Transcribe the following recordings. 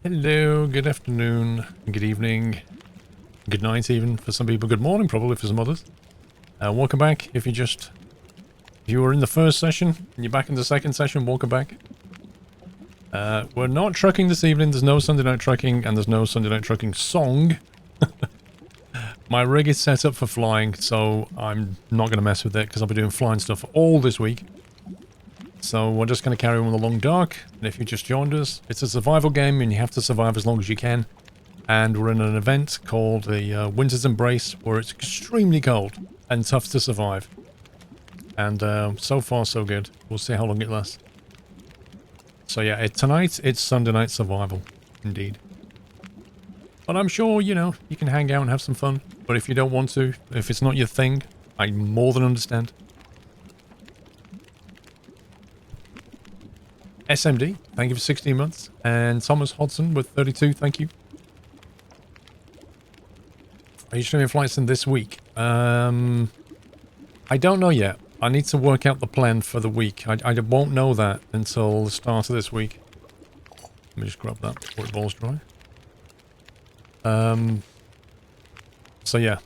Hello, good afternoon, good evening, good night even for some people, good morning probably for some others. Welcome back if you were in the first session and you're back in the second session, welcome back. We're not trucking this evening, there's no Sunday night trucking and there's no Sunday night trucking song. My rig is set up for flying, so I'm not going to mess with it because I'll be doing flying stuff all this week. So we're just going to carry on with the long dark, and if you just joined us, it's a survival game and you have to survive as long as you can. And we're in an event called the Winter's Embrace, where it's extremely cold and tough to survive. And so far so good. We'll see how long it lasts. So yeah, tonight it's Sunday night survival, indeed. But I'm sure, you know, you can hang out and have some fun. But if you don't want to, if it's not your thing, I more than understand. SMD, thank you for 16 months. And Thomas Hodson with 32, thank you. Are you streaming flights in this week? I don't know yet. I need to work out the plan for the week. I won't know that until the start of this week. Let me just grab that before it balls dry. So yeah.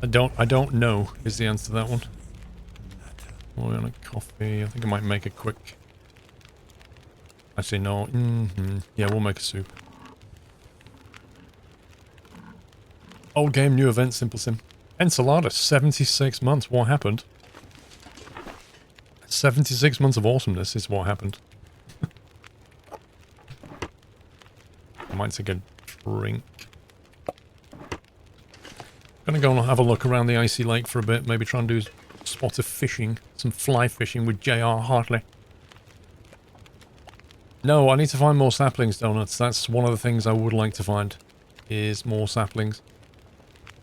I don't know is the answer to that one. We're on a coffee. I think I might make a quick... Actually, no. Yeah, we'll make a soup. Old game, new event, simple sim. Ensalada, 76 months. What happened? 76 months of awesomeness is what happened. I might take a drink. Gonna go and have a look around the icy lake for a bit. Maybe try and do a spot of fishing. Some fly fishing with J.R. Hartley. No, I need to find more saplings, Donuts. That's one of the things I would like to find, is more saplings.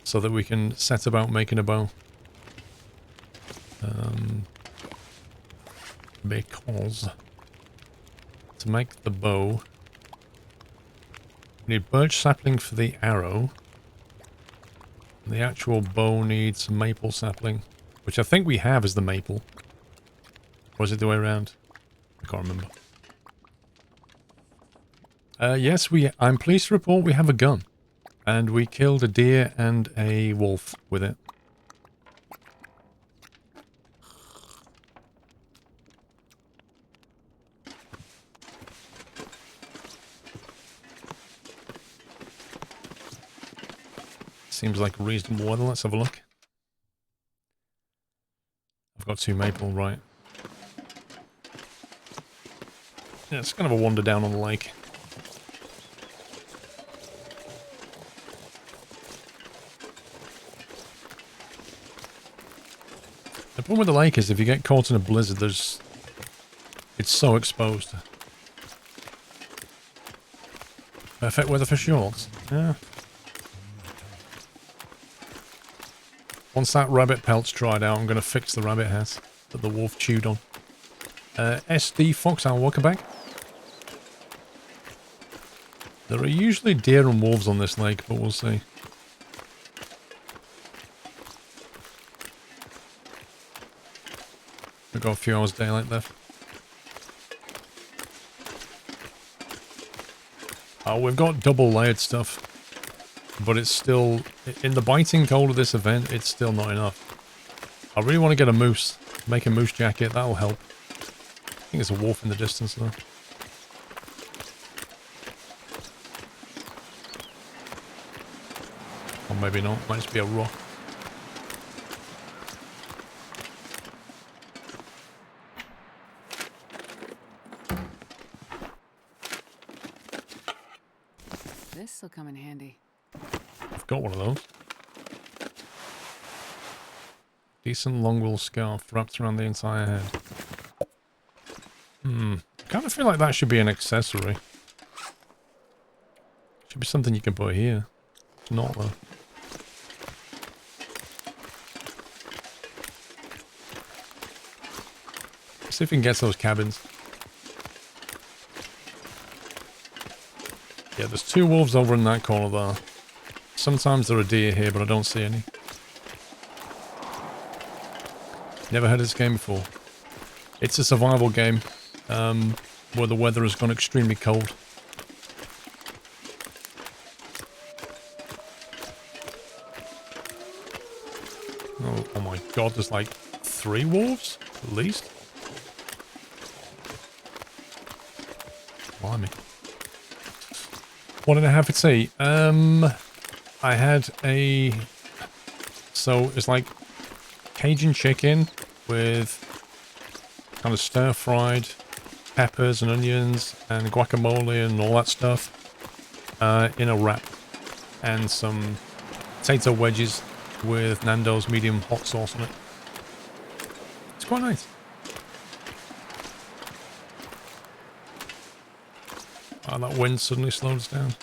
So that we can set about making a bow. Because to make the bow, we need birch sapling for the arrow. The actual bow needs maple sapling, which I think we have as the maple. Or is it the way around? I can't remember. Yes, I'm pleased to report we have a gun. And we killed a deer and a wolf with it. Seems like reasonable weather. Let's have a look. I've got 2 maple, right. Yeah, it's kind of a wander down on the lake. The problem with the lake is if you get caught in a blizzard, it's so exposed. Perfect weather for shorts. Yeah. Once that rabbit pelt's dried out, I'm going to fix the rabbit hat that the wolf chewed on. SD Foxhound, welcome back. There are usually deer and wolves on this lake, but we'll see. We've got a few hours daylight left. Oh, we've got double layered stuff. But it's still, in the biting cold of this event, it's still not enough. I really want to get a moose. Make a moose jacket, that'll help. I think there's a wolf in the distance though. Or maybe not, might just be a rock. This'll come in handy. I've got one of those. Decent long wool scarf wrapped around the entire head. I kind of feel like that should be an accessory. Should be something you can put here. It's not though. See if we can get to those cabins. Yeah, there's 2 wolves over in that corner there. Sometimes there are deer here, but I don't see any. Never heard of this game before. It's a survival game, where the weather has gone extremely cold. Oh my god, there's like 3 wolves, at least. Blimey. What did I have for tea? I had a... So, it's like Cajun chicken with kind of stir-fried peppers and onions and guacamole and all that stuff in a wrap. And some potato wedges with Nando's medium hot sauce on it. It's quite nice. Oh, that wind suddenly slows down.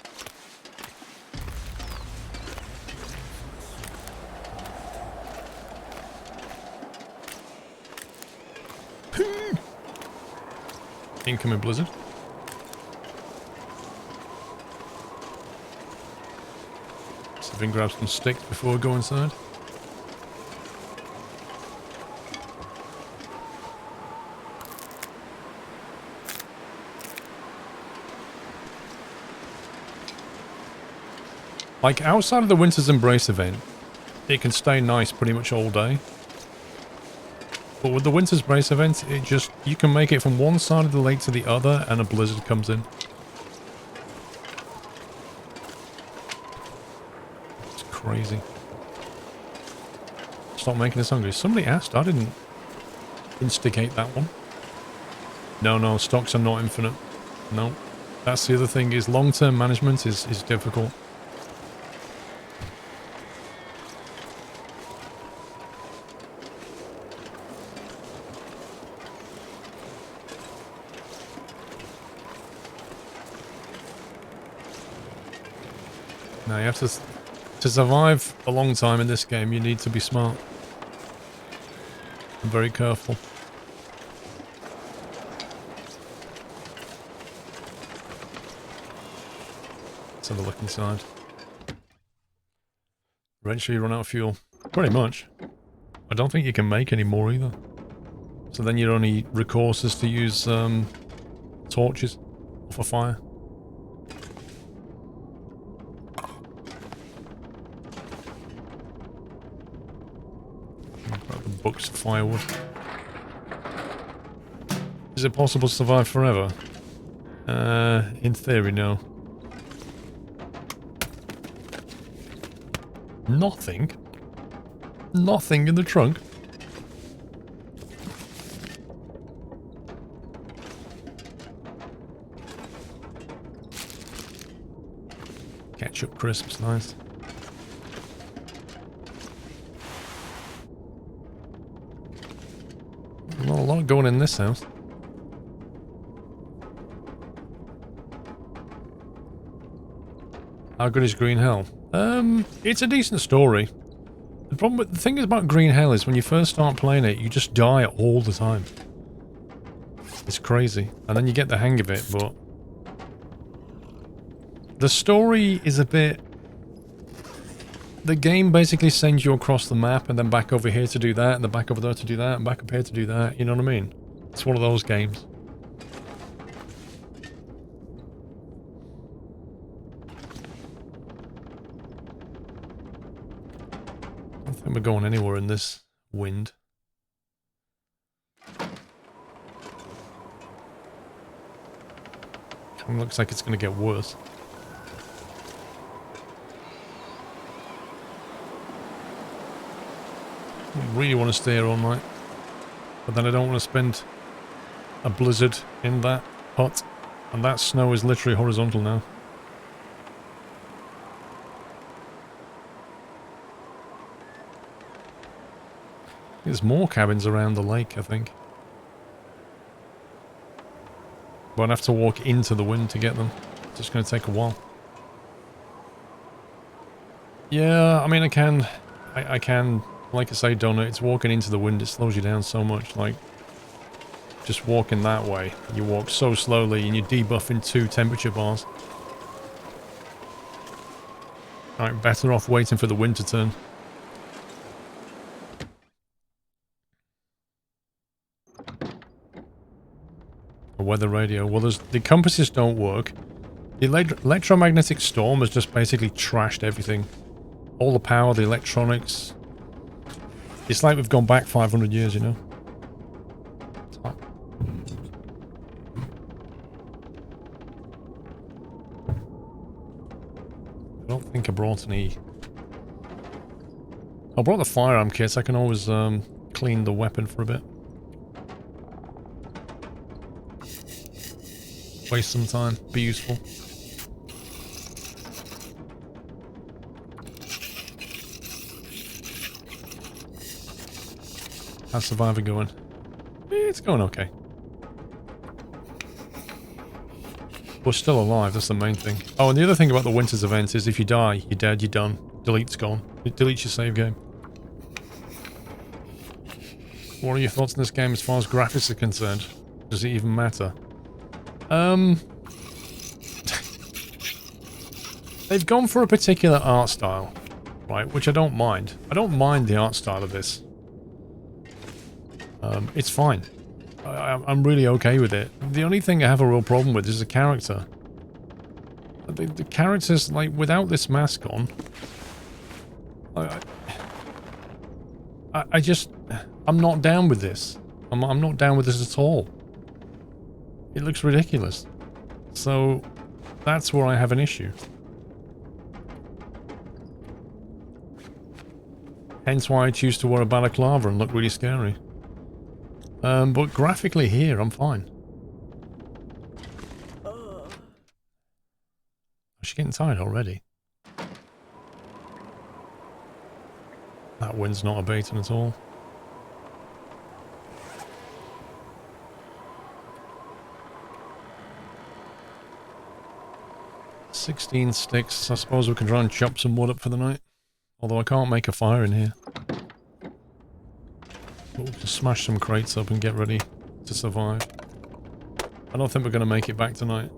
Incoming blizzard. See if we can grab some sticks before we go inside. Like, outside of the Winter's Embrace event, it can stay nice pretty much all day. But with the Winter's Embrace event, it just... You can make it from one side of the lake to the other, and a blizzard comes in. It's crazy. Stop making us hungry. Somebody asked. I didn't instigate that one. No, stocks are not infinite. No. That's the other thing, is long-term management is difficult. Now you have to survive a long time in this game, you need to be smart. And very careful. Let's have a look inside. Eventually you run out of fuel. Pretty much. I don't think you can make any more either. So then your only recourse is to use torches off a fire. Books of firewood. Is it possible to survive forever? In theory, no. Nothing? Nothing in the trunk? Ketchup crisps, nice. Not a lot going in this house. How good is Green Hell? It's a decent story. The thing about Green Hell is when you first start playing it, you just die all the time. It's crazy. And then you get the hang of it, but... The story is a bit... The game basically sends you across the map and then back over here to do that, and then back over there to do that, and back up here to do that, you know what I mean? It's one of those games. I don't think we're going anywhere in this wind. It looks like it's going to get worse. I really want to stay here all night, but then I don't want to spend a blizzard in that hut, and that snow is literally horizontal now. There's more cabins around the lake, I think. But I'd have to walk into the wind to get them. It's just going to take a while. Yeah, I mean, I can... Like I say, Donna, it's walking into the wind, it slows you down so much. Like, just walking that way, you walk so slowly and you're debuffing 2 temperature bars. Alright, better off waiting for the wind to turn. A weather radio. Well, the compasses don't work. The electromagnetic storm has just basically trashed everything. All the power, the electronics... It's like we've gone back 500 years, you know? I don't think I brought any... I brought the firearm kit. I can always clean the weapon for a bit. Waste some time. Be useful. How's Survivor going? It's going okay. We're still alive, that's the main thing. Oh, and the other thing about the Winters event is if you die, you're dead, you're done. Delete's gone. It deletes your save game. What are your thoughts on this game as far as graphics are concerned? Does it even matter? They've gone for a particular art style, right, which I don't mind. I don't mind the art style of this. It's fine. I'm really okay with it. The only thing I have a real problem with is the character. The character's, like, without this mask on... I just... I'm not down with this. I'm not down with this at all. It looks ridiculous. So, that's where I have an issue. Hence why I choose to wear a balaclava and look really scary. But graphically here, I'm fine. She's getting tired already. That wind's not abating at all. "16 sticks. I suppose we can try and chop some wood up for the night. Although I can't make a fire in here. But we can smash some crates up and get ready to survive. I don't think we're going to make it back tonight.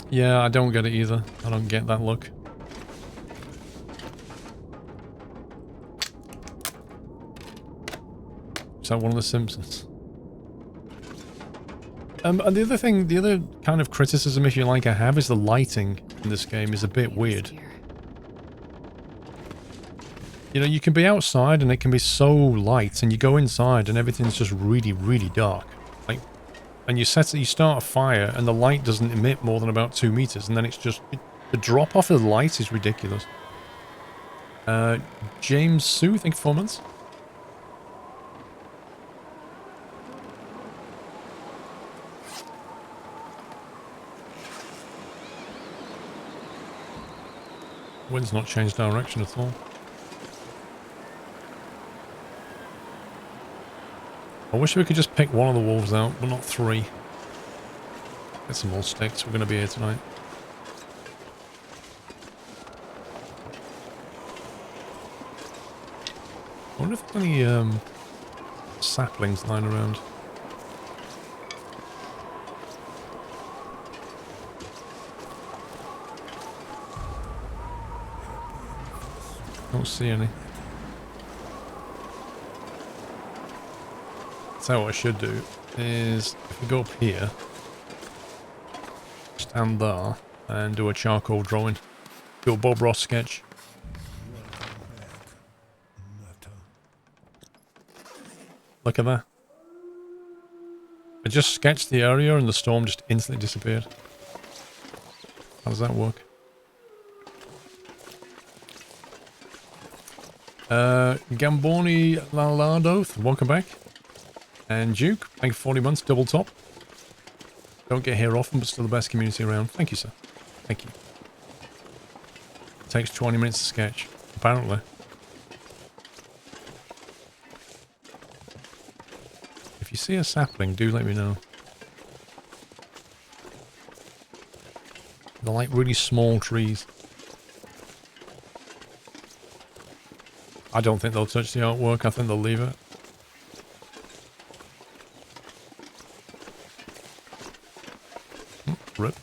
Yeah, I don't get it either. I don't get that look. Is that one of the Simpsons? And the other thing, the other kind of criticism, if you like, I have is the lighting in this game is a bit weird. You know, you can be outside and it can be so light, and you go inside and everything's just really, really dark. Like, and you start a fire and the light doesn't emit more than about 2 meters, and then it's just... the drop-off of the light is ridiculous. James Sue, thank you for 4 months. Wind's not changed direction at all. I wish we could just pick one of the wolves out, but not 3. Get some more sticks, we're going to be here tonight. I wonder if there's any saplings lying around. Don't see any. So what I should do is, if we go up here, stand there, and do a charcoal drawing. Do a Bob Ross sketch. Look at that. I just sketched the area and the storm just instantly disappeared. How does that work? Gamboni Lalado, welcome back. And Duke, thank you for 40 months, double top. Don't get here often, but still the best community around. Thank you, sir. Thank you. It takes 20 minutes to sketch, apparently. If you see a sapling, do let me know. They're like really small trees. I don't think they'll touch the artwork, I think they'll leave it. Rip.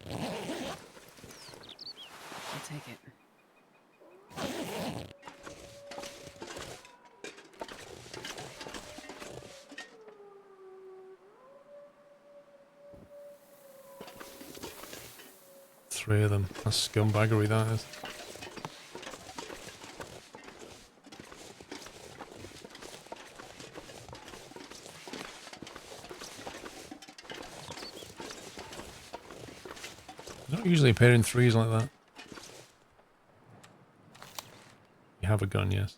I'll take it. 3 of them. That's scumbaggery, that is. They don't usually appear in 3s like that. You have a gun, yes.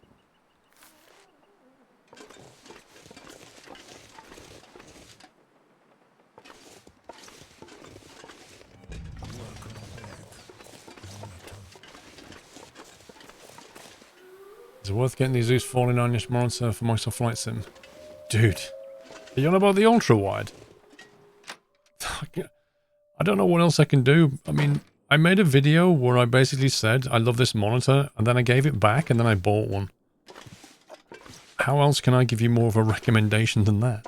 Is it worth getting the Zeus falling on your monitor for Microsoft Flight Sim? Dude, are you on about the ultra wide? I don't know what else I can do. I mean, I made a video where I basically said I love this monitor, and then I gave it back, and then I bought one. How else can I give you more of a recommendation than that?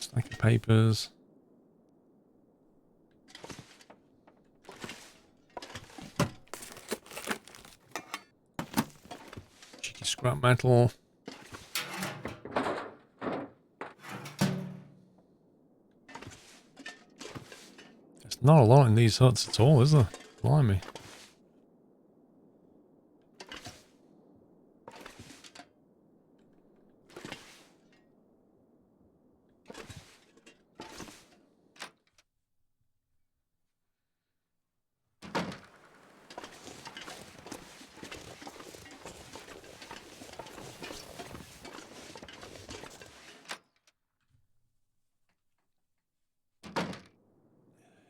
Stack of papers. Cheeky scrap metal. There's not a lot in these huts at all, is there? Blimey.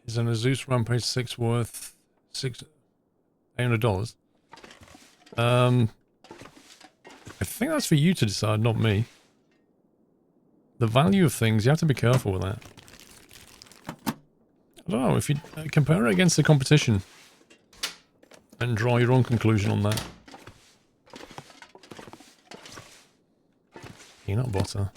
Is an Zeus Rampage 6 worth $800? I think that's for you to decide, not me. The value of things, you have to be careful with that. I don't know, if you compare it against the competition and draw your own conclusion on that. Peanut butter.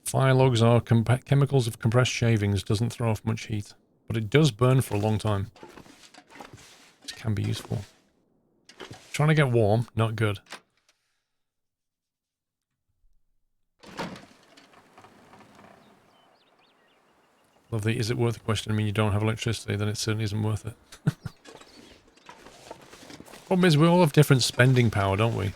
Fire logs are chemicals of compressed shavings, doesn't throw off much heat, but it does burn for a long time. This can be useful. Trying to get warm, not good. Love the is it worth a question. I mean, you don't have electricity, then it certainly isn't worth it. Problem is, we all have different spending power, don't we?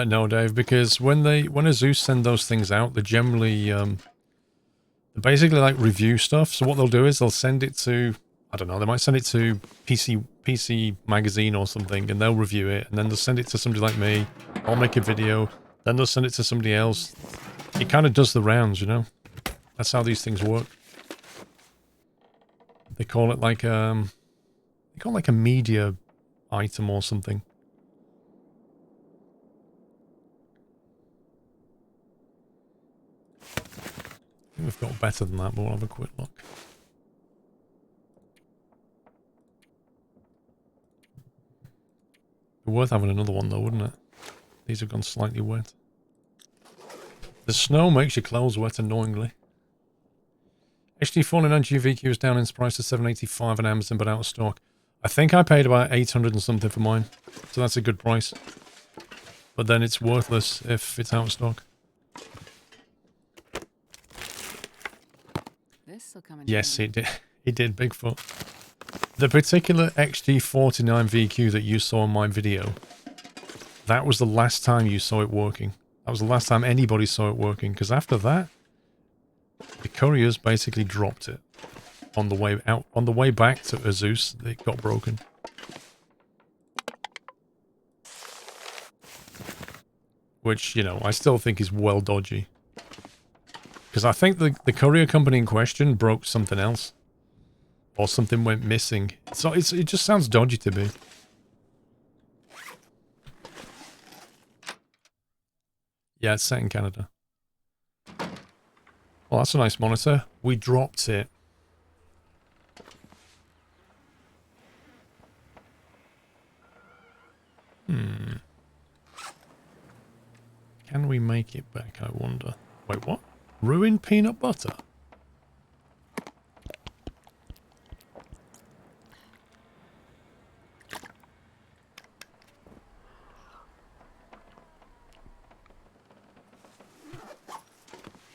No, Dave, because when Zeus send those things out, they generally, they basically like review stuff. So what they'll do is they'll send it to, I don't know, they might send it to PC Magazine or something, and they'll review it, and then they'll send it to somebody like me. I'll make a video, then they'll send it to somebody else. It kind of does the rounds, you know? That's how these things work. They call it like, they call it like a media item or something. I think we've got better than that, but we'll have a quick look. Be worth having another one though, wouldn't it? These have gone slightly wet. The snow makes your clothes wet annoyingly. HD 49 VQ is down in price to $785 on Amazon, but out of stock. I think I paid about 800 and something for mine, so that's a good price. But then it's worthless if it's out of stock. Yes, it did. It did, Bigfoot. The particular XD49 VQ that you saw in my video, that was the last time you saw it working. That was the last time anybody saw it working, because after that, the couriers basically dropped it. On the way out, on the way back to Azus, it got broken. Which, you know, I still think is well dodgy. Because I think the courier company in question broke something else. Or something went missing. So it just sounds dodgy to me. Yeah, it's set in Canada. Oh, that's a nice monitor. We dropped it. Can we make it back, I wonder? Wait, what? Ruined peanut butter?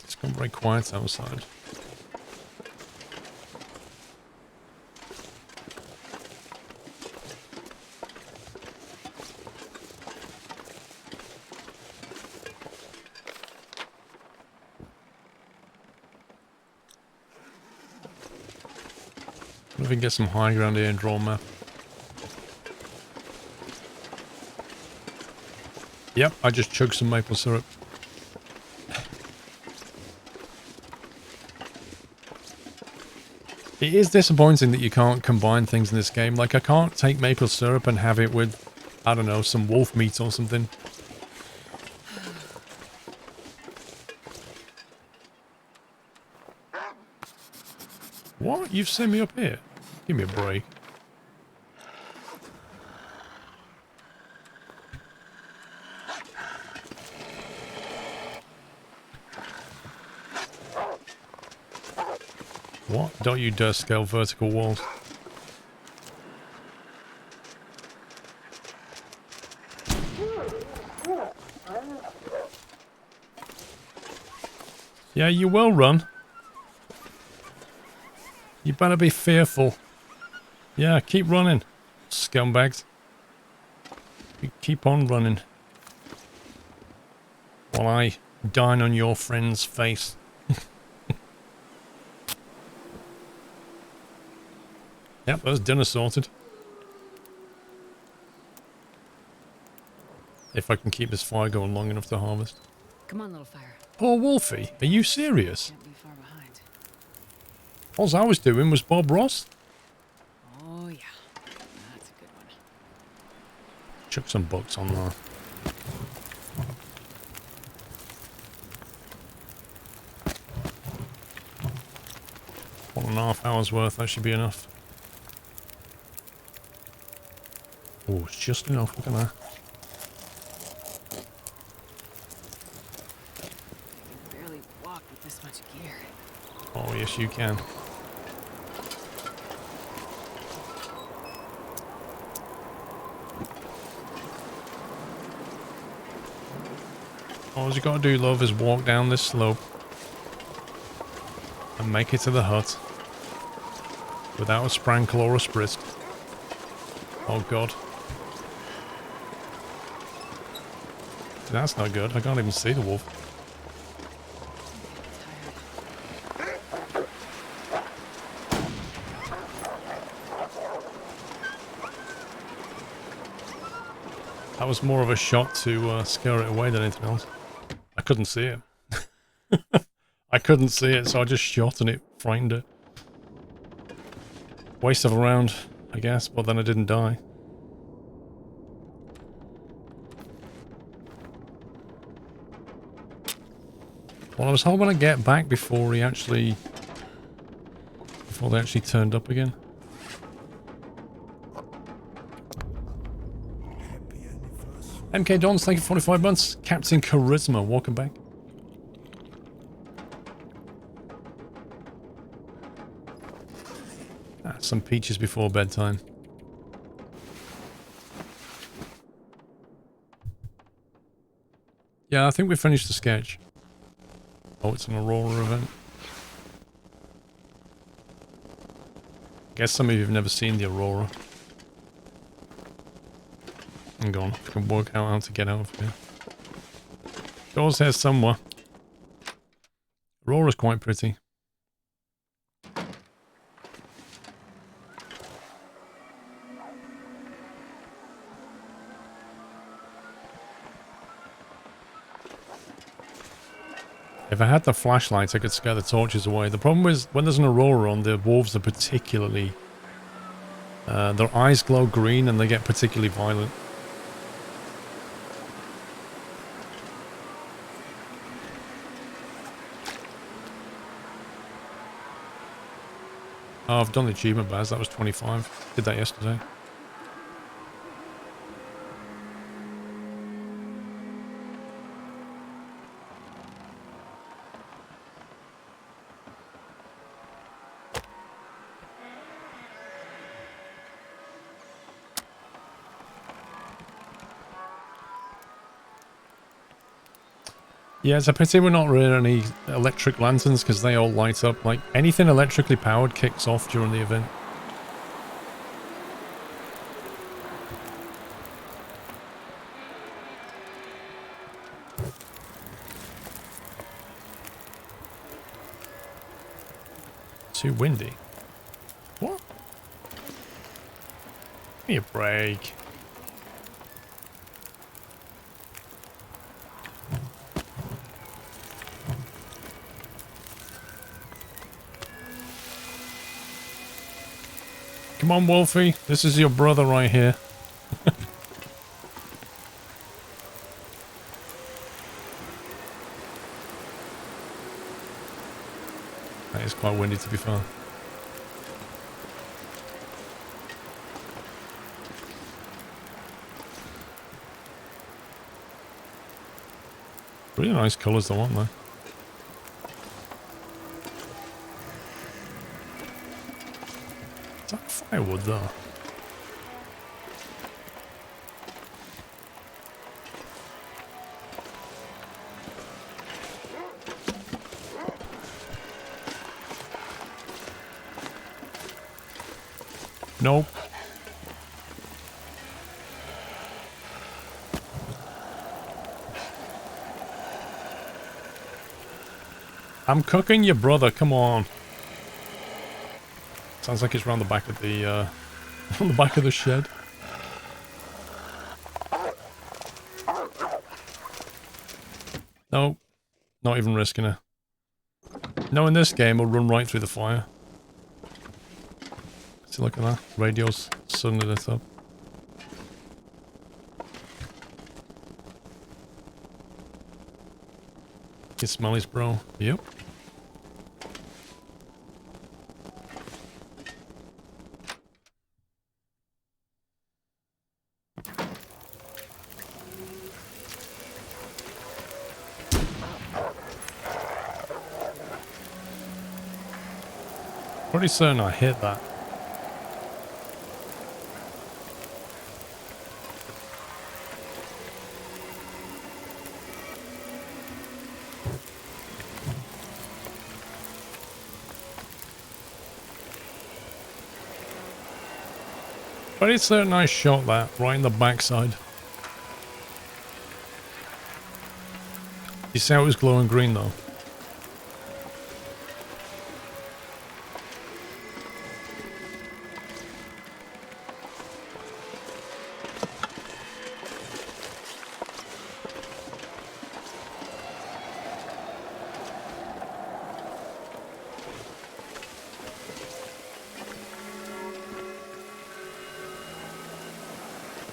It's gone very quiet outside. If we can get some high ground here and draw a map. Yep, I just chugged some maple syrup. It is disappointing that you can't combine things in this game. Like, I can't take maple syrup and have it with, I don't know, some wolf meat or something. What? You've seen me up here? Give me a break. What? Don't you dare scale vertical walls. Yeah, you will run. You better be fearful. Yeah, keep running, scumbags. You keep on running. While I dine on your friend's face. Yep, that's dinner sorted. If I can keep this fire going long enough to harvest. Come on, little fire. Poor Wolfie, are you serious? Can't be far behind. All I was doing was Bob Ross. Oh, yeah. That's a good one. Chuck some bucks on there. One and a half hours worth, that should be enough. Oh, it's just enough, look at that. I can barely walk with this much gear. Oh, yes you can. All you gotta do, love, is walk down this slope and make it to the hut without a sprankle or a spritz. Oh god. That's not good. I can't even see the wolf. That was more of a shot to scare it away than anything else. I couldn't see it. I couldn't see it, so I just shot and it frightened it. Waste of a round, I guess, but then I didn't die. Well, I was hoping I'd get back before they actually turned up again. MK Dons, thank you for 45 months. Captain Charisma, welcome back. Some peaches before bedtime. Yeah, I think we finished the sketch. Oh, it's an Aurora event. Guess some of you have never seen the Aurora. Hang on, if I can work out how to get out of here. Doors here somewhere. Aurora's quite pretty. If I had the flashlights, I could scare the torches away. The problem is, when there's an Aurora on, the wolves are particularly... their eyes glow green and they get particularly violent. Oh, I've done the achievement badge. That was 25. Did that yesterday. Yeah, it's a pity we're not running any electric lanterns because they all light up. Like, anything electrically powered kicks off during the event. Too windy. What? Give me a break. Come on, Wolfie. This is your brother right here. That is quite windy, to be fair. Really nice colours though, aren't they? Is that firewood though? Nope. I'm cooking your brother, come on. Sounds like it's round the back of the on the back of the shed. Nope. Not even risking it. No, in this game, we'll run right through the fire. See, look at that. Radio's suddenly lit up. You smell his bro? Yep. Pretty certain I hit that. Pretty certain I shot that right in the backside. You see how it was glowing green though?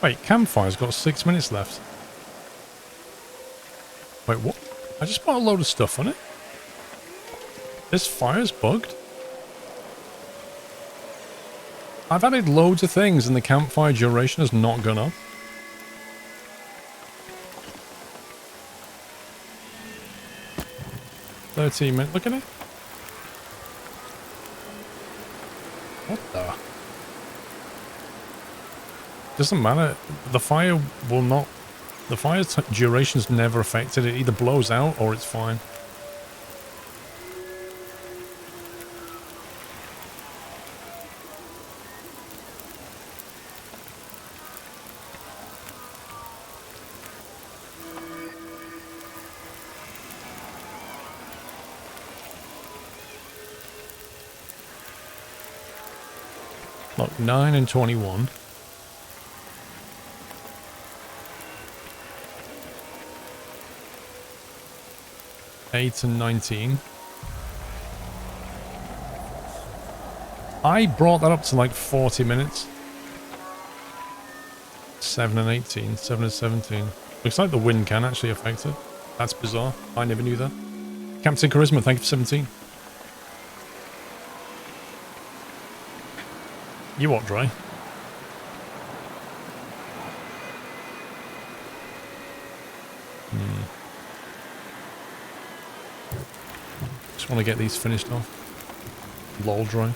Wait, campfire's got 6 minutes left. Wait, what? I just put a load of stuff on it. This fire's bugged. I've added loads of things and the campfire duration has not gone up. $13 look at it. What the? Doesn't matter. The fire will not... The fire's duration's never affected. It either blows out or it's fine. Look, 9 and 21. 8 and 19. I brought that up to like 40 minutes. 7 and 18, 7 and 17. Looks like the wind can actually affect it. That's bizarre. I never knew that. Captain Charisma, thank you for 17. You what, Dry? Just want to get these finished off. Lol, Dry.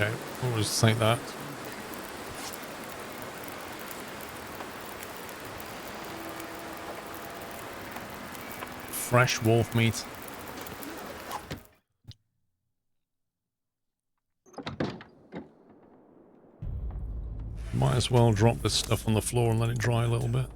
Okay, we'll just take that. Fresh wolf meat. Might as well drop this stuff on the floor and let it dry a little bit.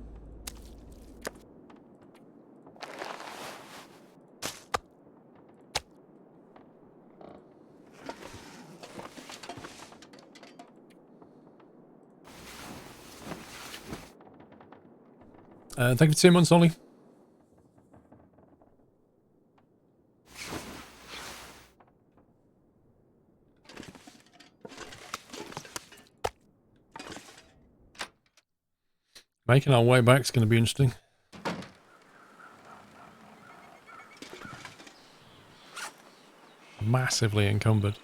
Thank you for 2 months, Ollie. Making our way back is going to be interesting. Massively encumbered.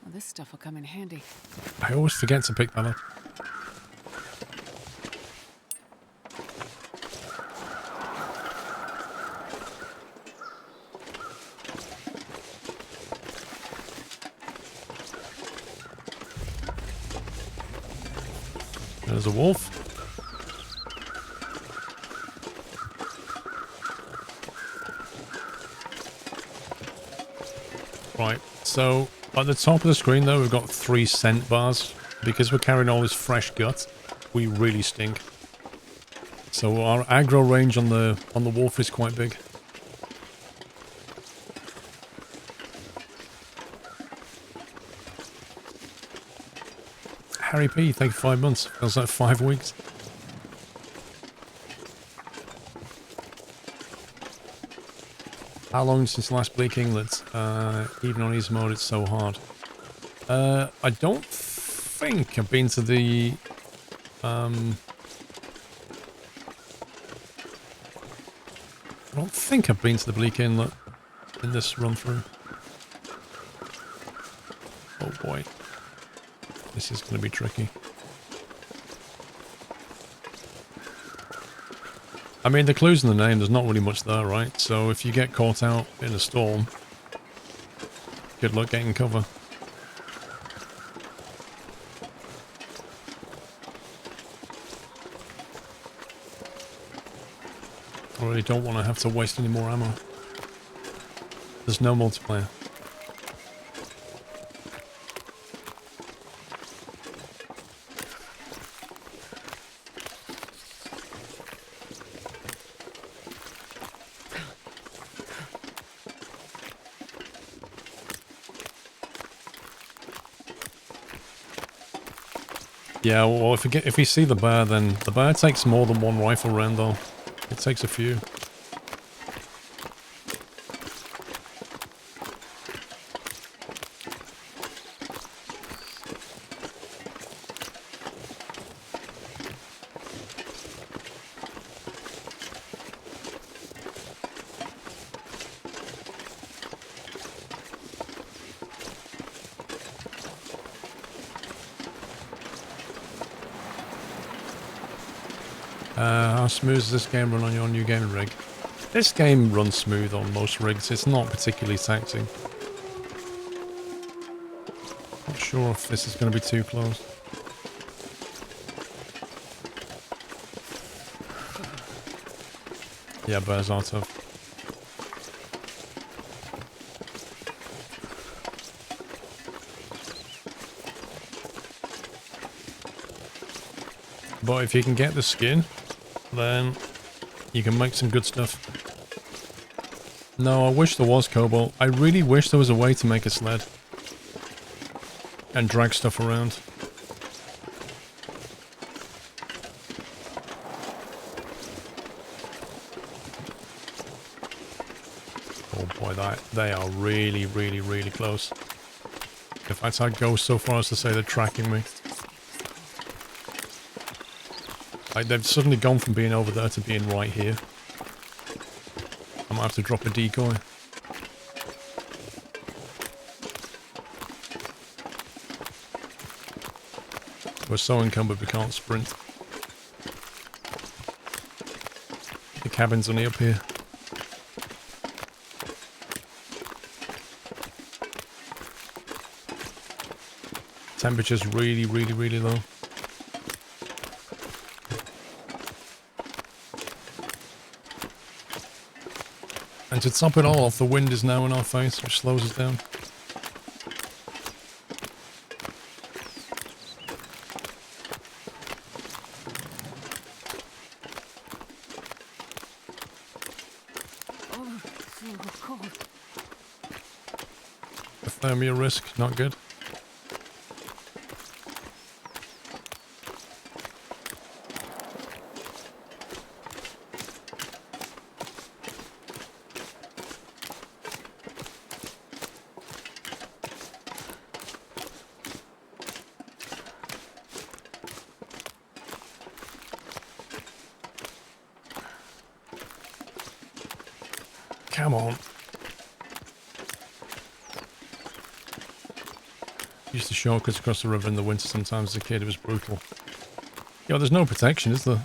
Well, this stuff will come in handy. I always forget to pick that up. There's a wolf. Right, so at the top of the screen though, we've got 3 scent bars. Because we're carrying all this fresh gut, we really stink. So our aggro range on the wolf is quite big. Harry P, thank you for 5 months. Feels like 5 weeks. How long since last Bleak Inglet? Even on easy mode, it's so hard. I don't think I've been to the... I don't think I've been to the Bleak Inlet in this run through. Oh boy. This is going to be tricky. I mean, the clue's in the name, there's not really much there, right? So if you get caught out in a storm, good luck getting cover. I really don't want to have to waste any more ammo. There's no multiplayer. Yeah, well, if you see the bear, then the bear takes more than 1 rifle round, though. It takes a few. How smooth does this game run on your new gaming rig? This game runs smooth on most rigs. It's not particularly taxing. Not sure if this is going to be too close. Yeah, bears are tough. But if you can get the skin, then you can make some good stuff. No, I wish there was cobalt. I really wish there was a way to make a sled. and drag stuff around. Oh boy, they are really, really, really close. In fact, I'd go so far as to say they're tracking me. Like, they've suddenly gone from being over there to being right here. I might have to drop a decoy. We're so encumbered we can't sprint. The cabin's only up here. Temperature's really, really, really low. And to top it all off, the wind is now in our face, which slows us down. Oh, so cold. The thermia risk, not good. Come on. Used to shortcuts across the river in the winter sometimes as a kid. It was brutal. Yo, there's no protection, is there?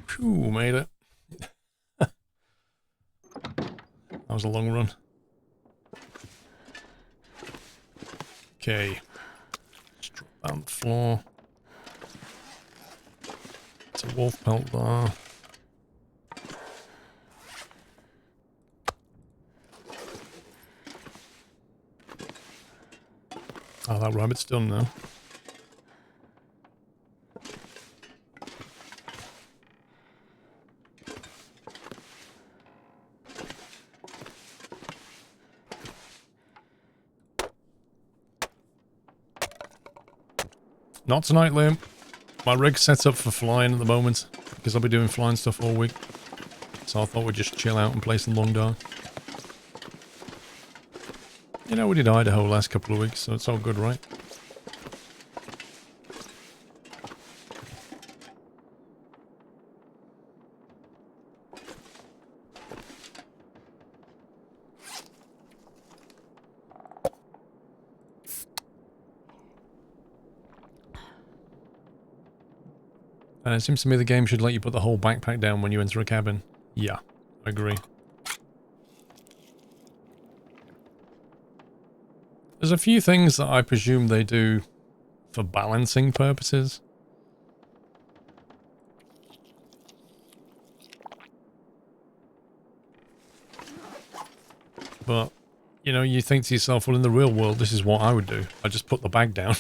Phew, made it. That was a long run. Okay. Let's drop down the floor. It's a wolf pelt there. Oh, that rabbit's done now. Not tonight, Liam. My rig's set up for flying at the moment, because I'll be doing flying stuff all week. So I thought we'd just chill out and play some long dark. You know, we did Idaho last couple of weeks, so it's all good, right? It seems to me the game should let you put the whole backpack down when you enter a cabin. Yeah, I agree. There's a few things that I presume they do for balancing purposes. But, you know, you think to yourself, well, in the real world, this is what I would do. I just put the bag down.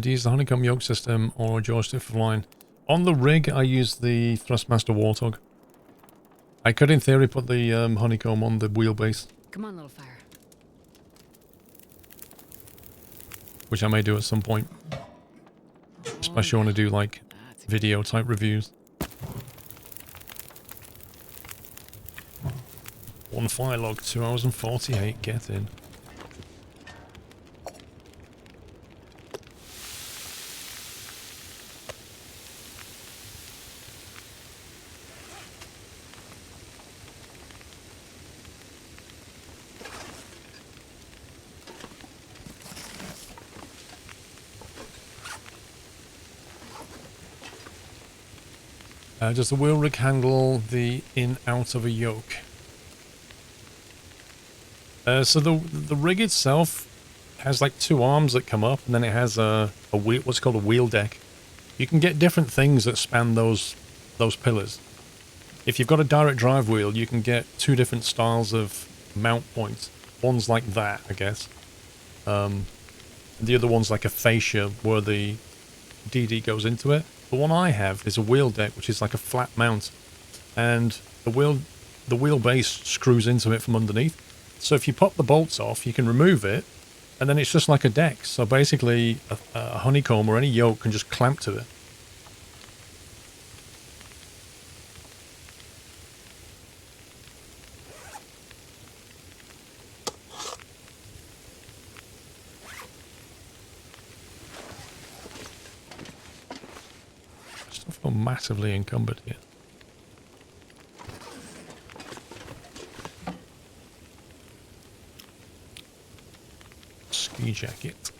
Do you use the honeycomb yoke system or joystick for flying? On the rig, I use the Thrustmaster Warthog. I could, in theory, put the honeycomb on the wheelbase. Come on, little fire. Which I may do at some point. Especially when I do, like, video-type reviews. One fire log, 2 hours and 48. Get in. Does the wheel rig handle the in-out of a yoke? So the rig itself has like two arms that come up, and then it has a wheel, what's called a wheel deck. You can get different things that span those pillars. If you've got a direct drive wheel, you can get two different styles of mount points. One's like that, I guess. The other one's like a fascia where the DD goes into it. The one I have is a wheel deck, which is like a flat mount, and the wheelbase screws into it from underneath. So if you pop the bolts off, you can remove it, and then it's just like a deck. So basically, a honeycomb or any yoke can just clamp to it. Stuff got massively encumbered here. Ski jacket.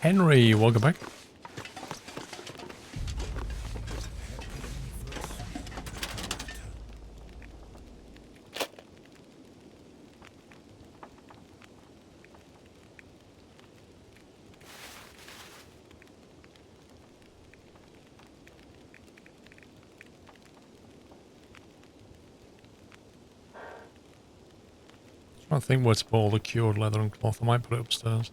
Henry, welcome back. I think where to put all the cured leather and cloth. I might put it upstairs.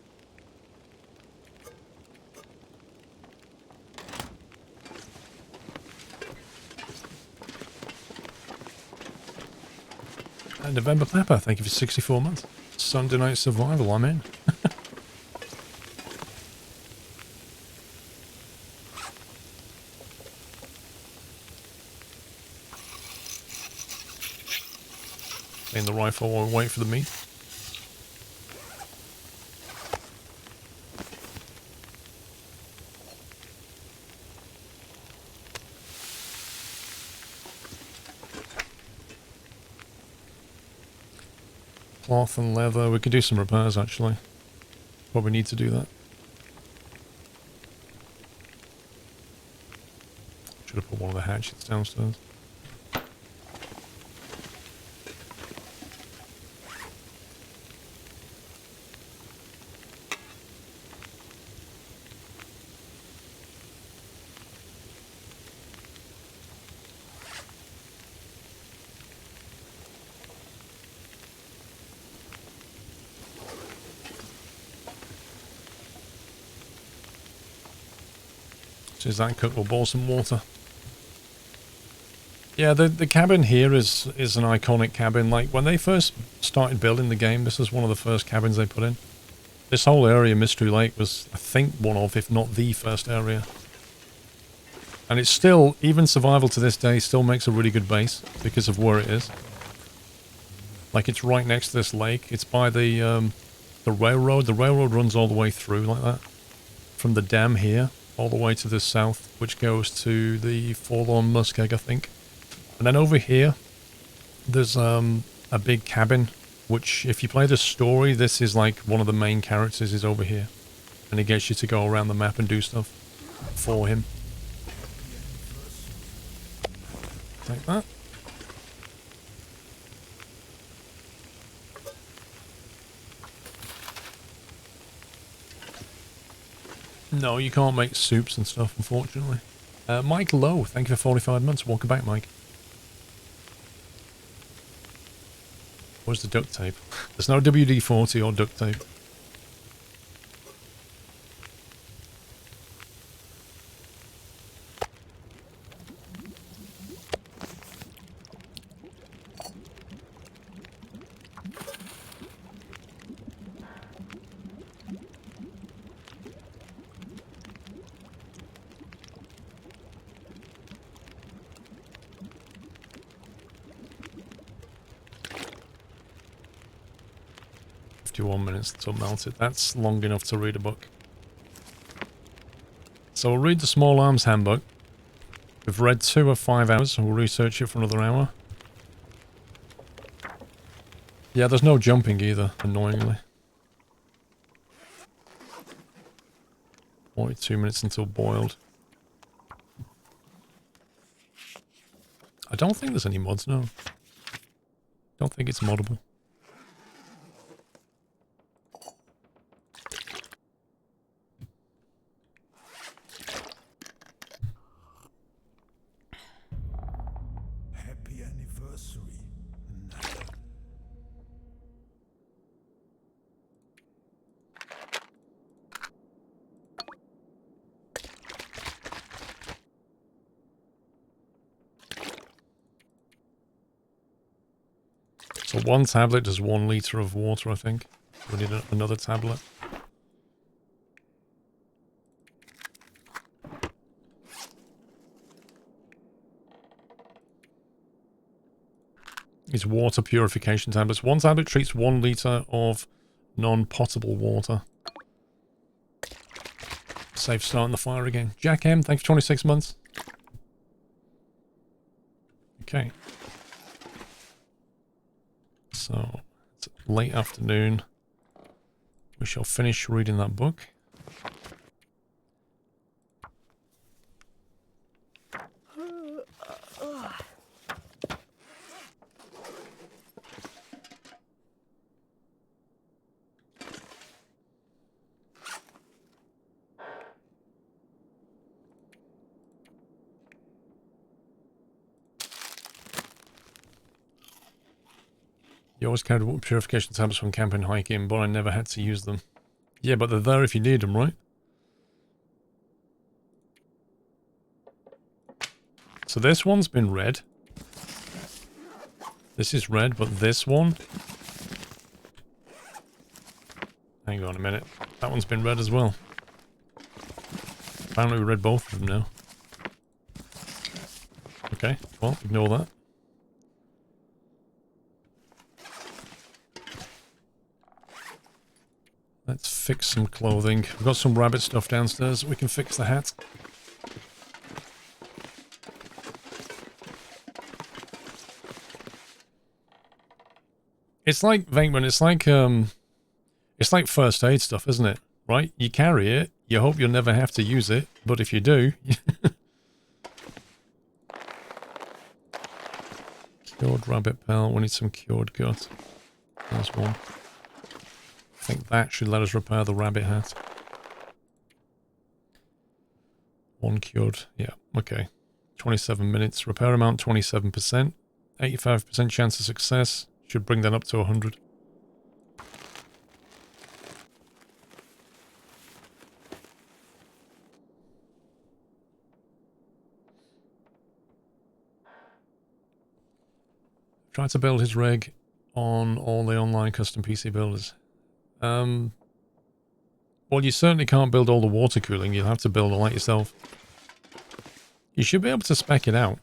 And November Pepper, thank you for 64 months. Sunday Night Survival, I'm in. In the rifle while we wait for the meat. Cloth and leather. We could do some repairs actually. Probably need to do that. Should have put one of the hatchets downstairs. Is that cook? We'll boil some water. Yeah, the cabin here is an iconic cabin. Like when they first started building the game, this is one of the first cabins they put in. This whole area, Mystery Lake, was I think one of, if not the first area. And it's still, even survival to this day, still makes a really good base because of where it is. Like it's right next to this lake. It's by the railroad. The railroad runs all the way through like that, from the dam here all the way to the south, which goes to the Forlorn Muskeg, I think. And then over here, there's a big cabin, which if you play the story, this is like one of the main characters is over here. And it gets you to go around the map and do stuff for him. Like that. No, you can't make soups and stuff, unfortunately. Mike Lowe, thank you for 45 months. Welcome back, Mike. Where's the duct tape? There's no WD-40 or duct tape. Minutes until melted. That's long enough to read a book. So we'll read the Small Arms Handbook. We've read 2 of 5 hours, and we'll research it for another hour. Yeah, there's no jumping either, annoyingly. 42 minutes until boiled. I don't think there's any mods, no. Don't think it's moddable. Happy anniversary. So one tablet does 1 litre of water, I think. We need another tablet. These water purification tablets. One tablet treats 1 litre of non-potable water. Safe starting the fire again. Jack M, thanks for 26 months. Okay. So, it's late afternoon. We shall finish reading that book. You always carried water purification tablets from camping and hiking, but I never had to use them. Yeah, but they're there if you need them, right? So this one's been read. This is red, but this one... Hang on a minute. That one's been read as well. Apparently we read both of them now. Okay, well, ignore that. Let's fix some clothing. We've got some rabbit stuff downstairs. We can fix the hat. It's like, Venkman, it's like first aid stuff, isn't it? Right? You carry it, you hope you'll never have to use it, but if you do... Cured rabbit pelt, we need some cured gut. There's one. I think that should let us repair the rabbit hat. 1 cured, yeah, okay. 27 minutes, repair amount 27%, 85% chance of success, should bring that up to 100. Try to build his rig on all the online custom PC builders. Well, you certainly can't build all the water cooling. You'll have to build all that yourself. You should be able to spec it out.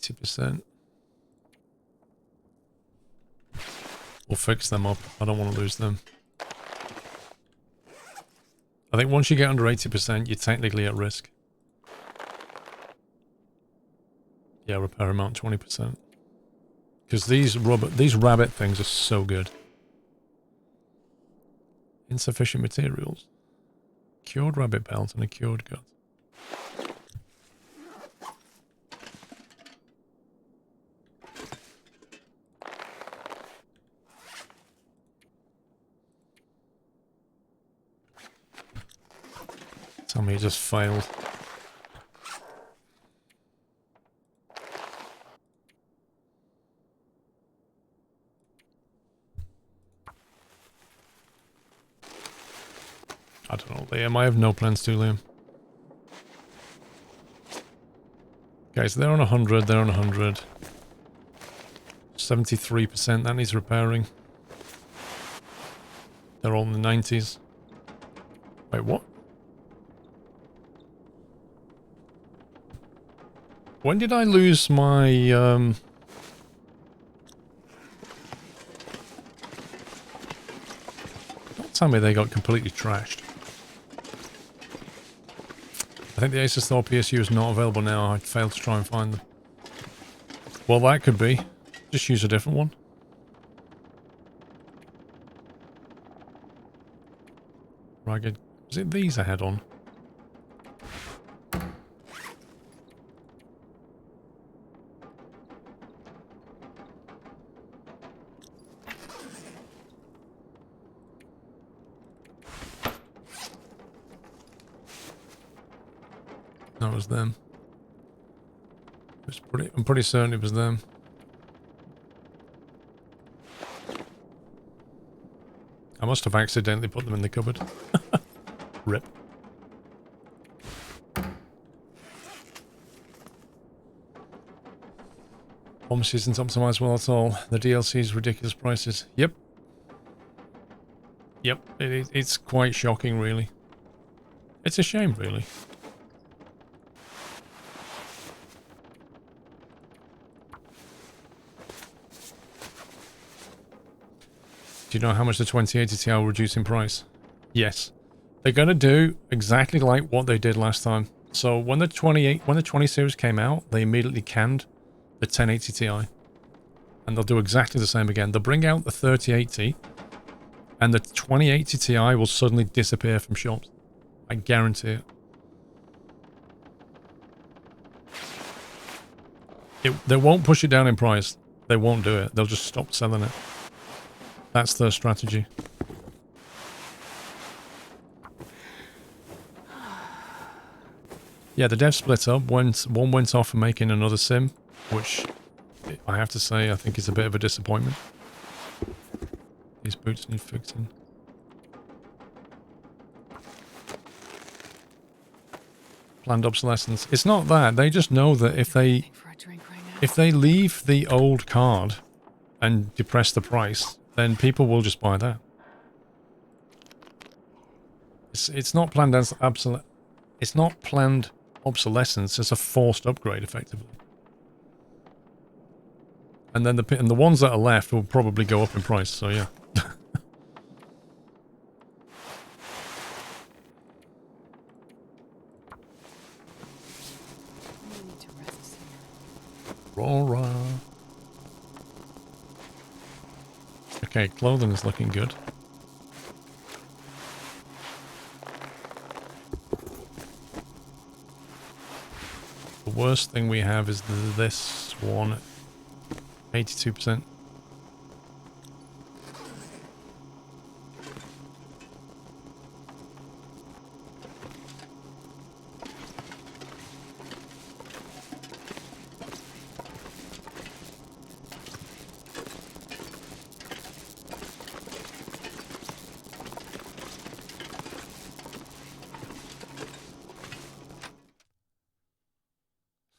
%. We'll fix them up. I don't want to lose them. I think once you get under 80%, you're technically at risk. Yeah, repair amount 20%. Because these rabbit things are so good. Insufficient materials. Cured rabbit pelt and a cured gut. Tell me it just failed. I don't know, Liam. I have no plans to, Liam. Okay, so they're on 100, they're on 100. 73%, that needs repairing. They're all in the 90s. Wait, what? When did I lose my... Don't tell me they got completely trashed. I think the Asus Thor PSU is not available now. I failed to try and find them. Well, that could be. Just use a different one. Ragged. Was it these I had on? That was them. I'm pretty certain it was them. I must have accidentally put them in the cupboard. Rip. Almost isn't optimized well at all. The DLC's ridiculous prices. Yep. Yep. It's quite shocking, really. It's a shame, really. Do you know how much the 2080 Ti will reduce in price? Yes. They're going to do exactly like what they did last time. So when the 20 series came out, they immediately canned the 1080 Ti. And they'll do exactly the same again. They'll bring out the 3080 and the 2080 Ti will suddenly disappear from shops. I guarantee it. They won't push it down in price. They won't do it. They'll just stop selling it. That's their strategy. Yeah, the dev split up. One went off for making another sim, which I have to say I think is a bit of a disappointment. These boots need fixing. Planned obsolescence. It's not that. They just know that if they leave the old card and depress the price, then people will just buy that. It's not planned as it's not planned obsolescence. It's a forced upgrade, effectively. And then the ones that are left will probably go up in price. So yeah. Aurora. Okay, clothing is looking good. The worst thing we have is this one. 82%.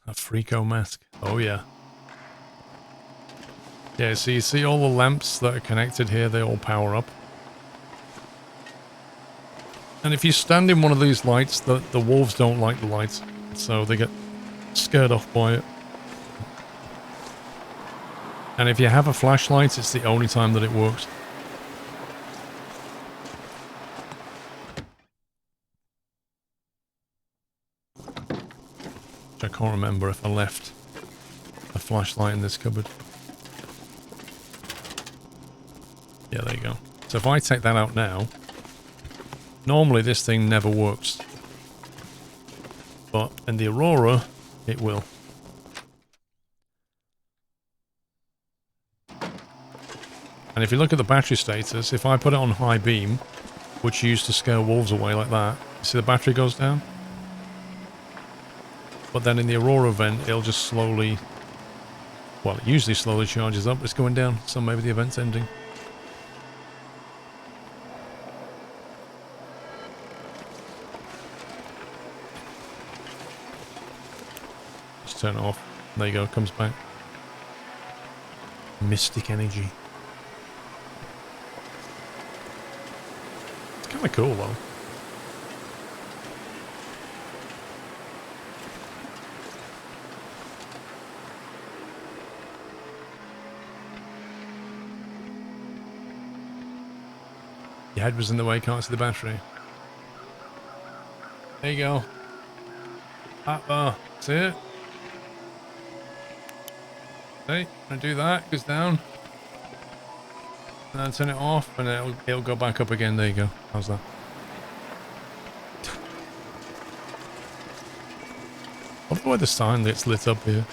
A Frico mask. Oh yeah. Yeah, so you see all the lamps that are connected here, they all power up. And if you stand in one of these lights, the wolves don't like the lights, so they get scared off by it. And if you have a flashlight, it's the only time that it works. I can't remember if I left a flashlight in this cupboard. Yeah, there you go. So if I take that out now, normally this thing never works. But in the Aurora, it will. And if you look at the battery status, if I put it on high beam, which you used to scare wolves away like that, you see the battery goes down? But then in the Aurora event, it'll just slowly... Well, it usually slowly charges up. It's going down, so maybe the event's ending. Just turn it off. There you go, it comes back. Mystic energy. It's kind of cool, though. Your head was in the way, can't see the battery. There you go. That bar. See it? Okay, I do that, goes down. And then turn it off and it'll go back up again. There you go. How's that? I love the way the sign gets lit up here.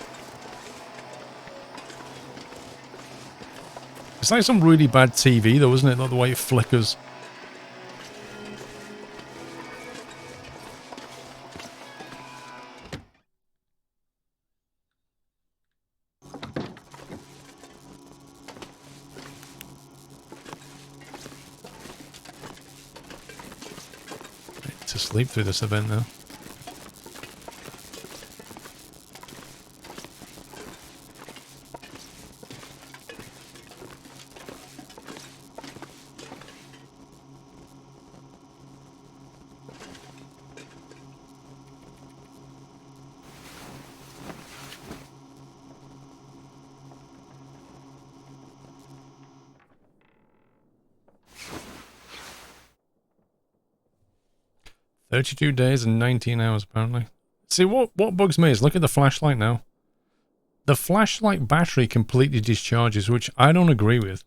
It's like some really bad TV though, isn't it? Not the way it flickers. To sleep through this event now. "32 days and 19 hours, apparently." See, what bugs me is, look at the flashlight now. The flashlight battery completely discharges, which I don't agree with.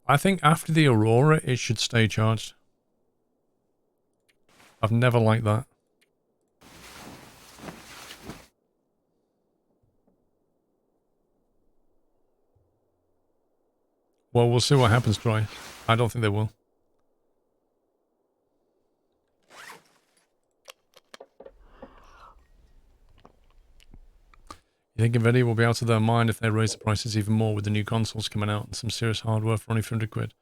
I think after the Aurora, it should stay charged. I've never liked that. Well, we'll see what happens, Troy. I don't think they will. You think Nvidia will be out of their mind if they raise the prices even more with the new consoles coming out and some serious hardware for only 300 quid?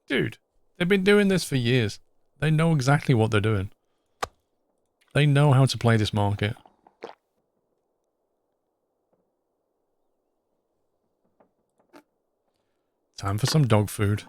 Dude, they've been doing this for years. They know exactly what they're doing. They know how to play this market. Time for some dog food.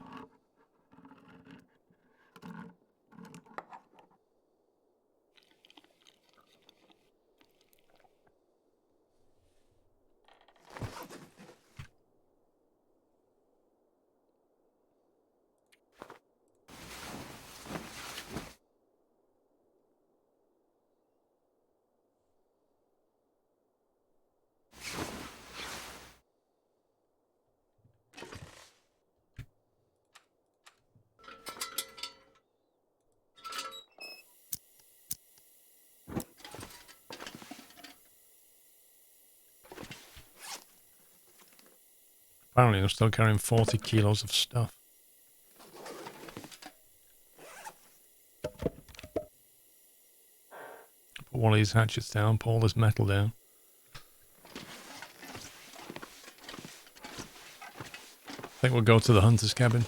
Apparently I'm still carrying 40 kilos of stuff. Put one of these hatchets down, pull this metal down. I think we'll go to the hunter's cabin.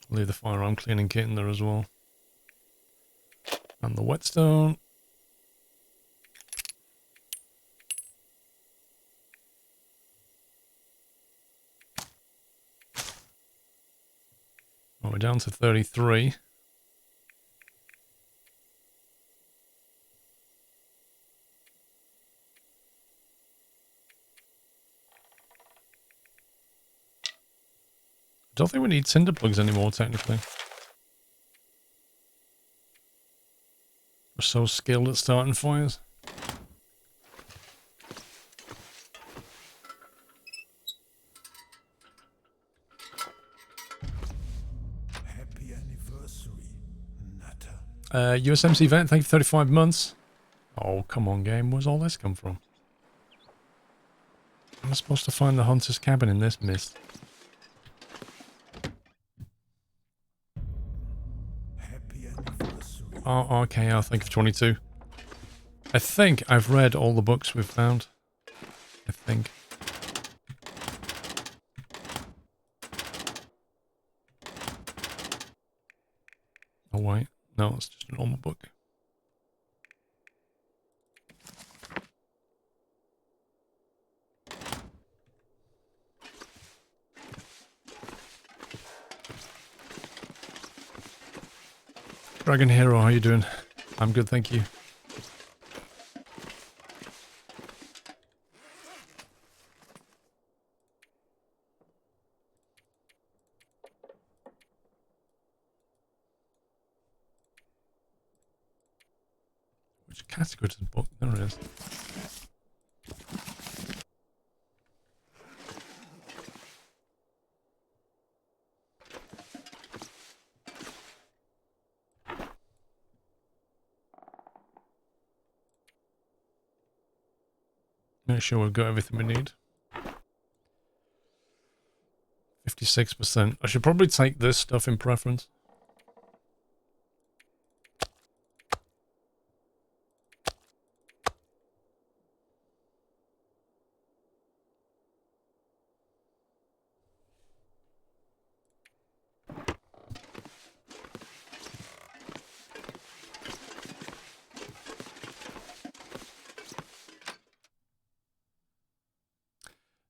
Leave the firearm cleaning kit in there as well. And the whetstone. Well, we're down to 33. I don't think we need cinder plugs anymore, technically. We're so skilled at starting fires. Happy anniversary, Nutter. USMC Vet, thank you for 35 months. Oh, come on, game. Where's all this come from? Am I supposed to find the hunter's cabin in this mist? RRK, I think, of 22. I think I've read all the books we've found. I think. Oh, wait. No, it's just a normal book. Dragon Hero, how you doing? I'm good, thank you. Which category does the book? There it is. Make sure we've got everything we need. 56%. I should probably take this stuff in preference.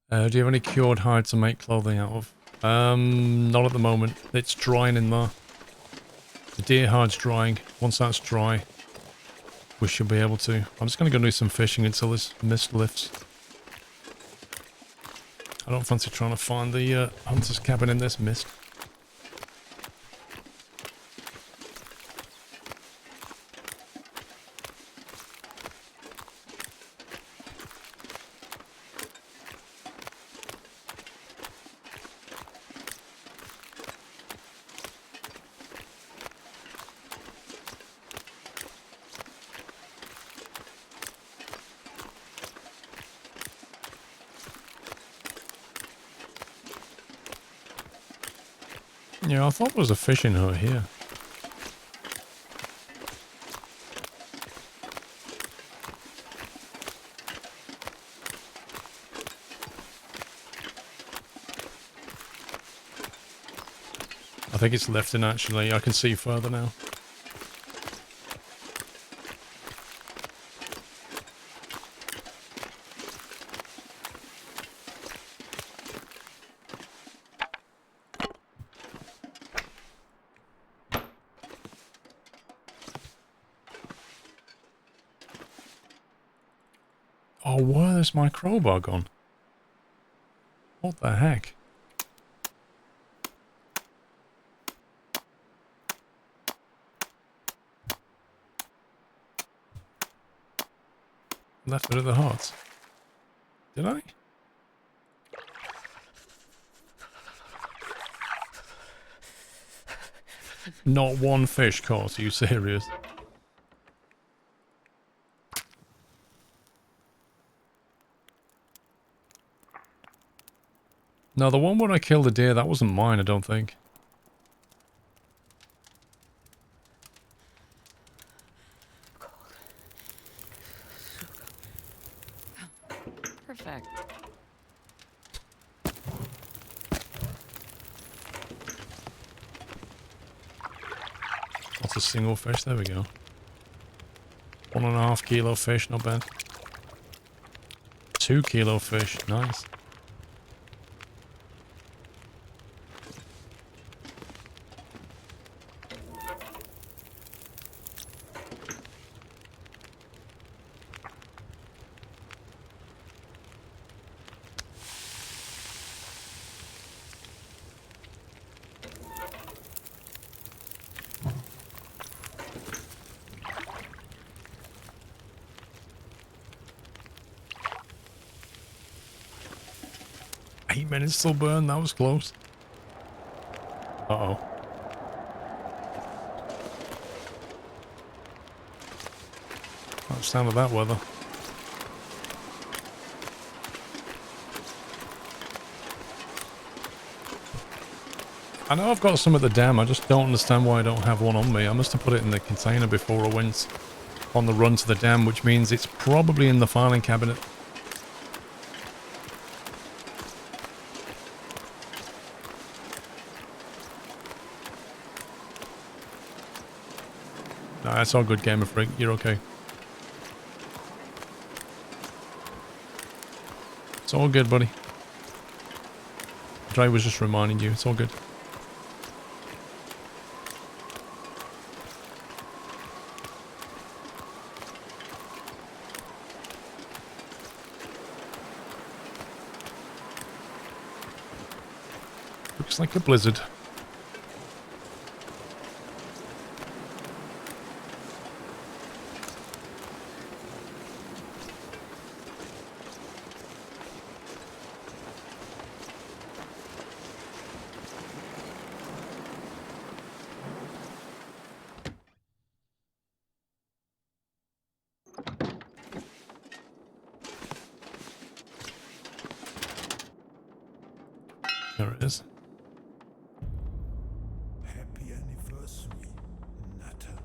Do you have any cured hide to make clothing out of? Not at the moment. It's drying in there. The deer hide's drying. Once that's dry, we should be able to. I'm just going to go do some fishing until this mist lifts. I don't fancy trying to find the hunter's cabin in this mist. Yeah, I thought there was a fishing hut here. I think it's lifting actually. I can see further now. Oh, where's my crowbar gone? What the heck? Left it at the heart. Did I? Not one fish caught, are you serious? No, the one where I killed the deer, that wasn't mine, I don't think. Perfect. That's a single fish, there we go. 1.5 kilo fish, not bad. 2 kilo fish, nice. Minutes still burn, that was close. Uh-oh. That's the sound of that weather. I know I've got some at the dam, I just don't understand why I don't have one on me. I must have put it in the container before I went on the run to the dam, which means it's probably in the filing cabinet. Nah, that's all good, Gamer Freak. You're okay. It's all good, buddy. Dre was just reminding you. It's all good. Looks like a blizzard. There it is. Happy anniversary, Nutter.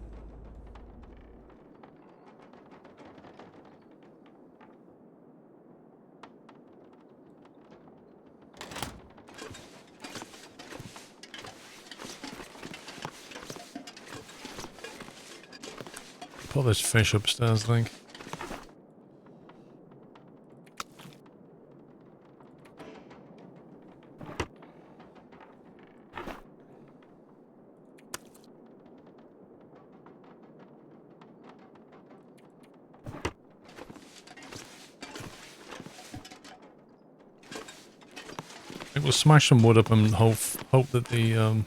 Put this fish upstairs, I think. We'll smash some wood up and hope that the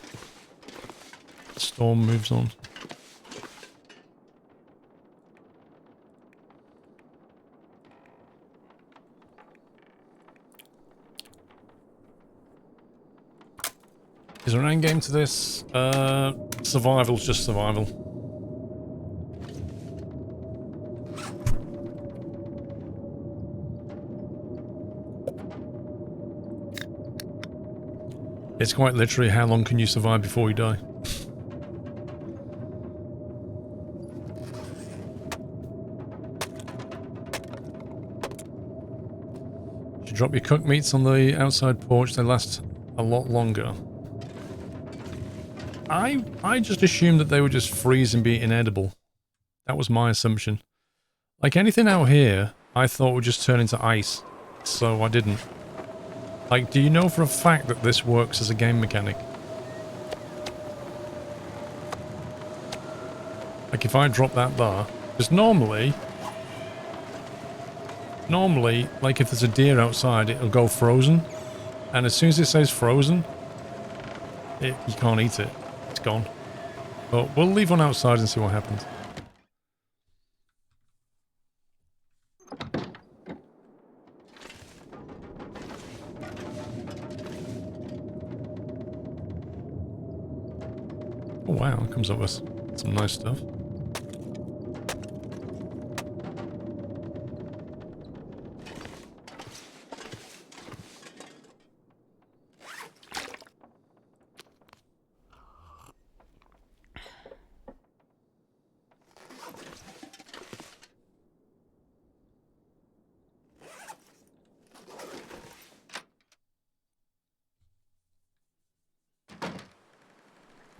storm moves on. Is there an end game to this? Survival's just survival. It's quite literally how long can you survive before you die. You drop your cooked meats on the outside porch, they last a lot longer. I just assumed that they would just freeze and be inedible. That was my assumption. Like anything out here, I thought would just turn into ice. So I didn't. Like, do you know for a fact that this works as a game mechanic? Like, if I drop that there... Because normally, like, if there's a deer outside, it'll go frozen. And as soon as it says frozen, you can't eat it. It's gone. But we'll leave one outside and see what happens. Oh wow, it comes up with some nice stuff.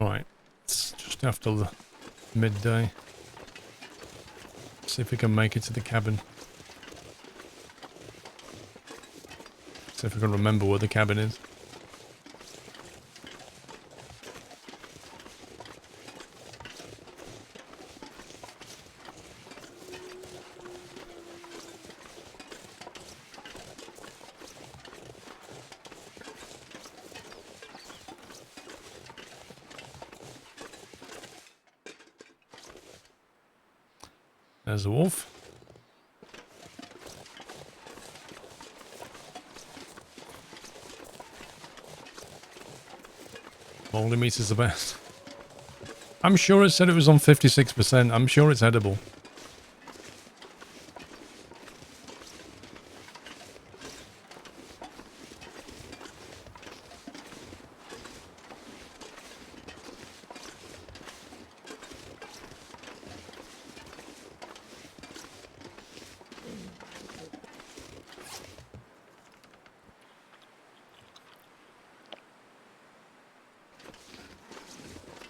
Right, it's just after the midday. See if we can make it to the cabin. See if we can remember where the cabin is. There's a wolf. Moldy meat is the best. I'm sure it said it was on 56%. I'm sure it's edible.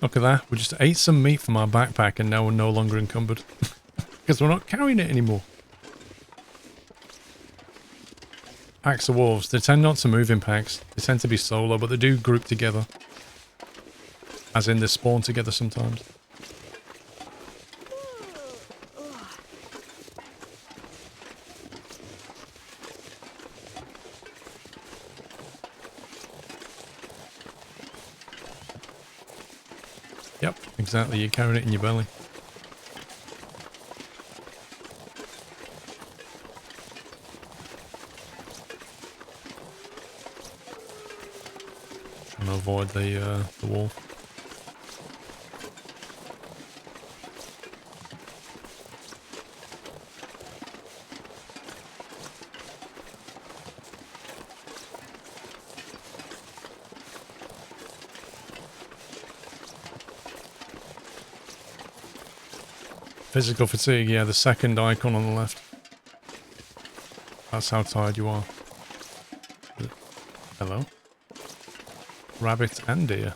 Look at that. We just ate some meat from our backpack and now we're no longer encumbered. Because we're not carrying it anymore. Packs of wolves. They tend not to move in packs. They tend to be solo, but they do group together. As in, they spawn together sometimes. Yep, exactly. You're carrying it in your belly. Trying to avoid the wolf. Physical fatigue, yeah, the second icon on the left. That's how tired you are. Hello? Rabbit and deer.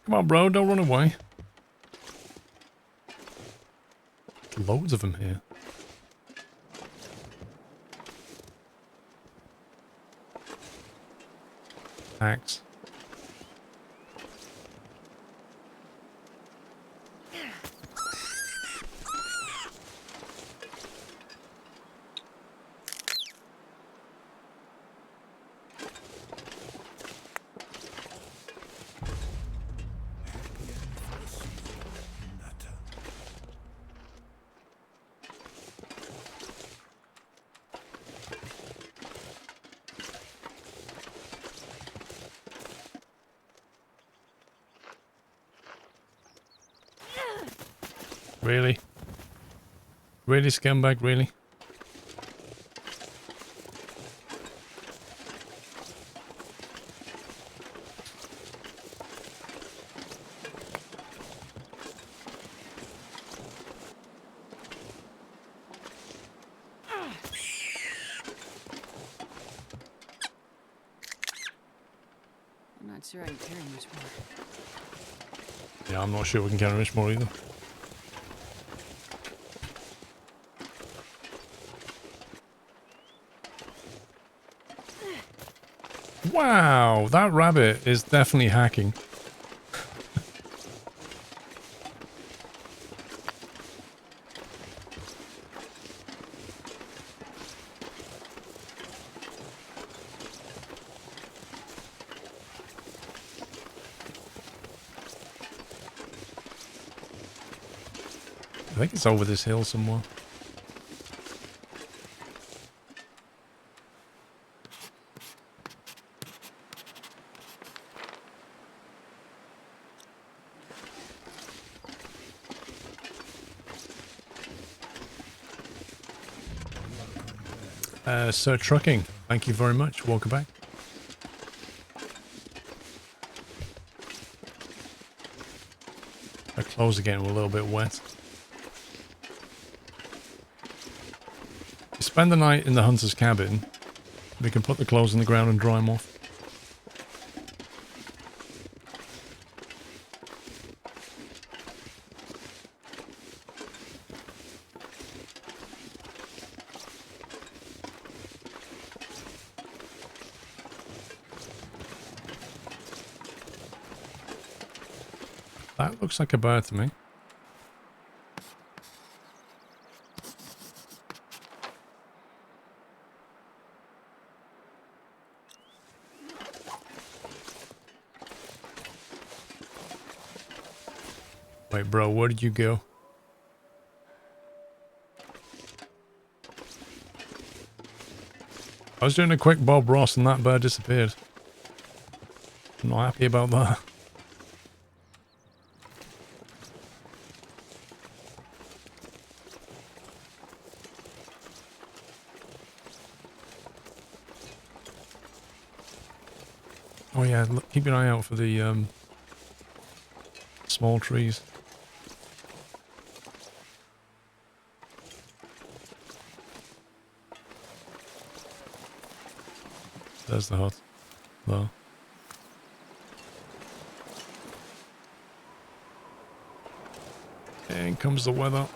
Come on, bro, don't run away. Loads of them here. Axe. Natter. Really? Really, scumbag, really? I'm not sure I can carry much more. Yeah, I'm not sure we can carry much more either. Wow, that rabbit is definitely hacking. I think it's over this hill somewhere. Sir Trucking, thank you very much. Welcome back. Our clothes are getting a little bit wet. You spend the night in the hunter's cabin. We can put the clothes on the ground and dry them off. That looks like a bird to me. Wait, bro, where did you go? I was doing a quick Bob Ross and that bird disappeared. I'm not happy about that. Oh yeah, look, keep an eye out for the small trees. There's the hut. Well. And comes the weather.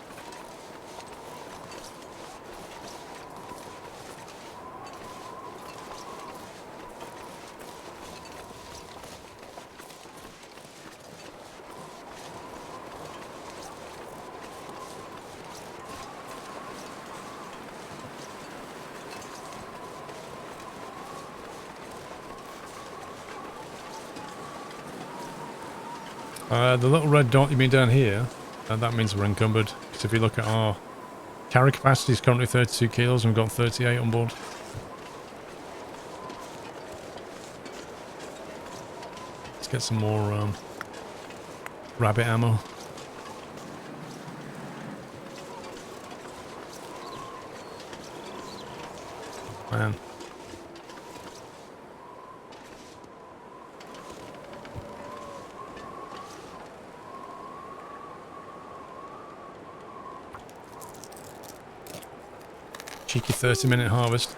The little red dot you mean down here, that means we're encumbered. Because if you look at our carry capacity is currently 32 kilos and we've got 38 on board. Let's get some more rabbit ammo. Man. Cheeky 30-minute harvest.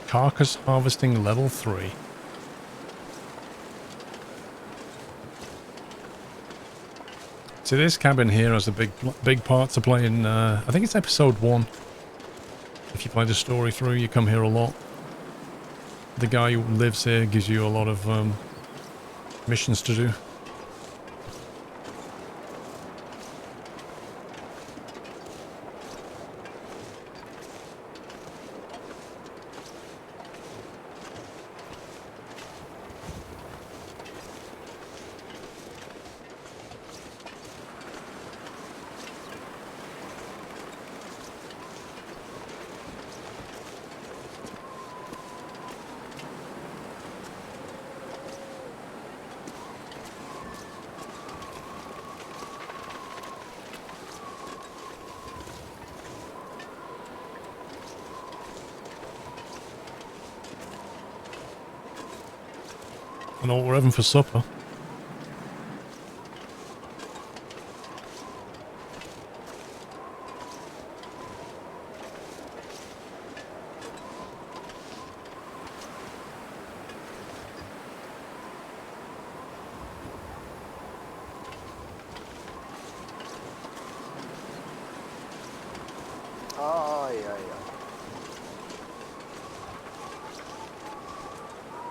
Carcass harvesting level 3. So this cabin here has a big part to play in, I think it's episode 1. If you play the story through, you come here a lot. The guy who lives here gives you a lot of missions to do. I know what we're having for supper. Oh, yeah.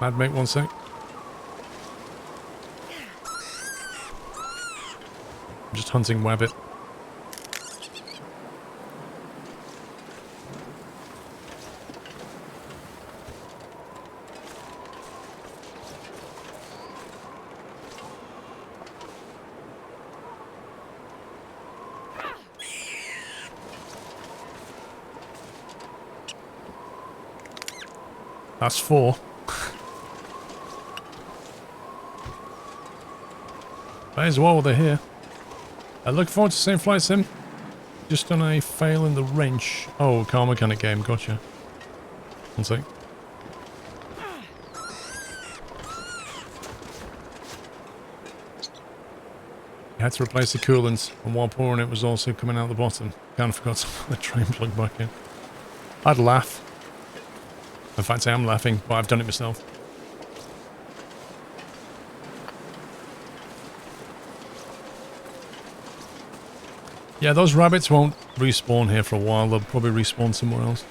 Mad mate, 1 sec. I'm just hunting wabbit. That's 4. May as well, they're here. I look forward to seeing Flight Sim. Just done a fail in the wrench. Oh, car mechanic game, gotcha. 1 sec. You had to replace the coolant, and while pouring it was also coming out the bottom. Kind of forgot to put the train plug back in. I'd laugh. In fact, I am laughing, but I've done it myself. Yeah, those rabbits won't respawn here for a while. They'll probably respawn somewhere else.